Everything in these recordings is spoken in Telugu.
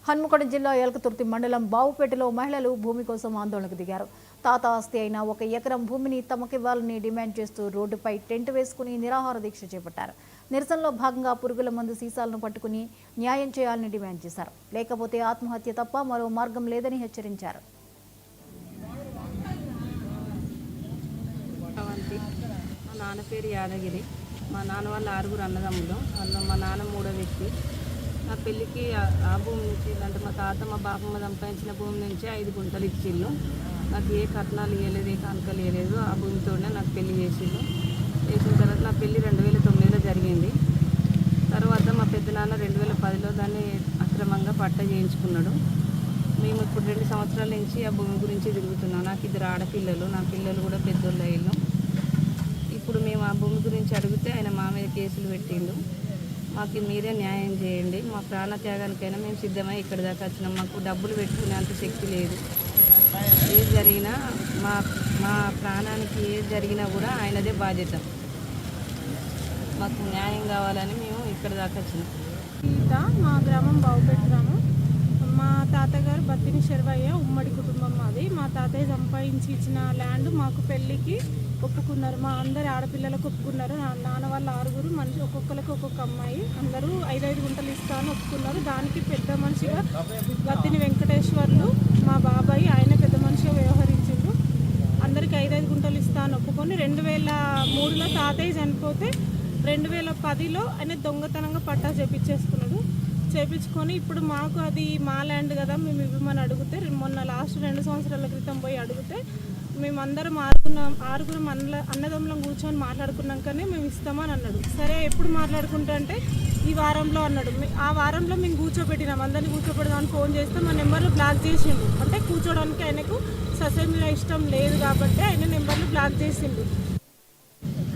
హన్మకొండ జిల్లా ఎలకతుర్తి మండలం బావుపేటలో మహిళలు భూమి కోసం ఆందోళనకు దిగారు. తాత ఆస్తి అయిన 1 ఎకరం భూమిని తమకివ్వాలని డిమాండ్ చేస్తూ రోడ్డుపై టెంట్ వేసుకుని నిరాహార దీక్ష చేపట్టారు. నిరసనలో భాగంగా పురుగుల మందు సీసాలను పట్టుకుని న్యాయం చేయాలని డిమాండ్ చేశారు. లేకపోతే ఆత్మహత్య తప్ప మరో మార్గం లేదని హెచ్చరించారు. మా నాన్న పేరు యాదగిరి. మా నాన్న వాళ్ళ 6 అన్నదమ్ములు. మా నాన్న 3వ వ్యక్తి. నా పెళ్ళికి ఆ భూమి నుంచి అంటే మా తాత మా బాపమ్మ సంపాదించిన భూమి నుంచి 5 గుంటలు ఇచ్చిళ్ళు. నాకు ఏ కట్నాలు ఇవ్వలేదు, ఏ కానుకలు ఇవ్వలేదు. ఆ భూమితోనే నాకు పెళ్లి చేసిళ్ళు. చేసిన తర్వాత నా పెళ్ళి 2009లో జరిగింది. తర్వాత మా పెద్దనాన్న 2010లో దాన్ని అక్రమంగా పట్ట చేయించుకున్నాడు. మేము ఇప్పుడు 2 సంవత్సరాల నుంచి ఆ భూమి గురించి తిరుగుతున్నాం. నాకు 2 ఆడపిల్లలు, నా పిల్లలు కూడా పెద్దోళ్ళు అయ్యారు. ఇప్పుడు మేము ఆ భూమి గురించి అడిగితే ఆయన మా మీద కేసులు పెట్టిండు. మాకు మీరే న్యాయం చేయండి, మా ప్రాణ త్యాగానికైనా మేము సిద్ధమై ఇక్కడి దాకా వచ్చినాం. మాకు డబ్బులు పెట్టుకునేంత శక్తి లేదు. ఏది జరిగినా మా ప్రాణానికి ఏది జరిగినా కూడా ఆయనదే బాధ్యత. మాకు న్యాయం కావాలని మేము ఇక్కడి దాకా వచ్చినాం. మా గ్రామం బావుపేట గ్రామం. మా తాతగారు బత్తిని శర్వయ్య, ఉమ్మడి కుటుంబం మాది. మా తాతయ్య సంపాదించి ఇచ్చిన ల్యాండ్ మాకు పెళ్ళికి ఒప్పుకున్నారు. మా అందరి ఆడపిల్లలకు ఒప్పుకున్నారు. నాన్న వాళ్ళ 6 మనిషి, ఒక్కొక్కరికి ఒక్కొక్క అమ్మాయి, అందరూ 5 గుంటలు ఇస్తాను ఒప్పుకున్నారు. దానికి పెద్ద మనిషిగా బత్తిని వెంకటేశ్వర్లు మా బాబాయ్, ఆయన పెద్ద మనిషిగా వ్యవహరించారు. అందరికి 5 గుంటలు ఇస్తాను ఒప్పుకొని 2003లో తాతయ్య చనిపోతే 2010లో ఆయన దొంగతనంగా పట్టా చేపించుకొని ఇప్పుడు మాకు అది మా ల్యాండ్ కదా మేము ఇవ్వమని అడిగితే, మొన్న లాస్ట్ 2 సంవత్సరాల క్రితం పోయి అడిగితే మేమందరం 6 అన్నదమ్ములం కూర్చొని మాట్లాడుకున్నాకనే మేము ఇస్తామని అన్నాడు. సరే ఎప్పుడు మాట్లాడుకుంటా అంటే ఈ వారంలో అన్నాడు. ఆ వారంలో మేము కూర్చోబెట్టినాం, అందరినీ కూర్చోబెడదామని ఫోన్ చేస్తే మా నెంబర్లు బ్లాక్ చేసిండు. అంటే కూర్చోడానికి ఆయనకు ససేమిరా ఇష్టం లేదు కాబట్టి ఆయన నెంబర్లు బ్లాక్ చేసిండు.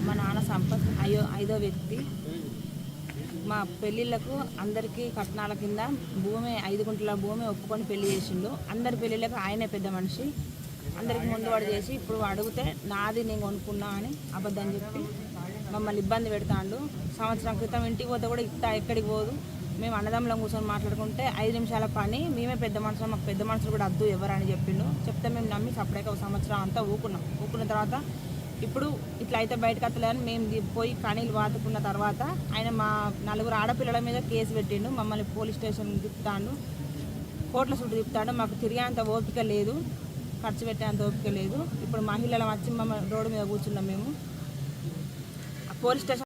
మా నాన్న సంపత్ 5వ వ్యక్తి. మా పెళ్ళిళ్ళకు అందరికీ కట్నాల కింద భూమి 5 గుంటల భూమి ఒప్పుకొని పెళ్లి చేసిండు. అందరి పెళ్ళిళ్ళకు ఆయనే పెద్ద మనిషి. అందరికి ముందు వాడు చేసి ఇప్పుడు అడిగితే నాది నేను కొనుక్కున్నా అని అబద్ధం చెప్పి మమ్మల్ని ఇబ్బంది పెడతాడు. సంవత్సరం క్రితం ఇంటికి పోతే కూడా ఎక్కడికి పోదు. మేము అన్నదమ్ములం కూర్చొని మాట్లాడుకుంటే 5 నిమిషాల పని మేమే పెద్ద మనుషులు, మాకు పెద్ద మనుషులు కూడా అద్దు ఎవరని చెప్పిండు. చెప్తే మేము నమ్మి సపరేట్గా 1 సంవత్సరం అంతా ఊకున్న తర్వాత ఇప్పుడు ఇట్లా అయితే బయటకు వస్తలేదని మేము పోయి కనీలు వాతుకున్న తర్వాత ఆయన మా 4 ఆడపిల్లల మీద కేసు పెట్టిండు. మమ్మల్ని పోలీస్ స్టేషన్ తిప్పుతాడు, కోట్ల చుట్టూ తిప్పుతాడు. మాకు తిరిగేంత ఓపిక లేదు, ఖర్చు పెట్టేంత ఓపిక లేదు. ఇప్పుడు మహిళలు వచ్చి రోడ్డు మీద కూర్చున్నాం. మేము పోలీస్ స్టేషన్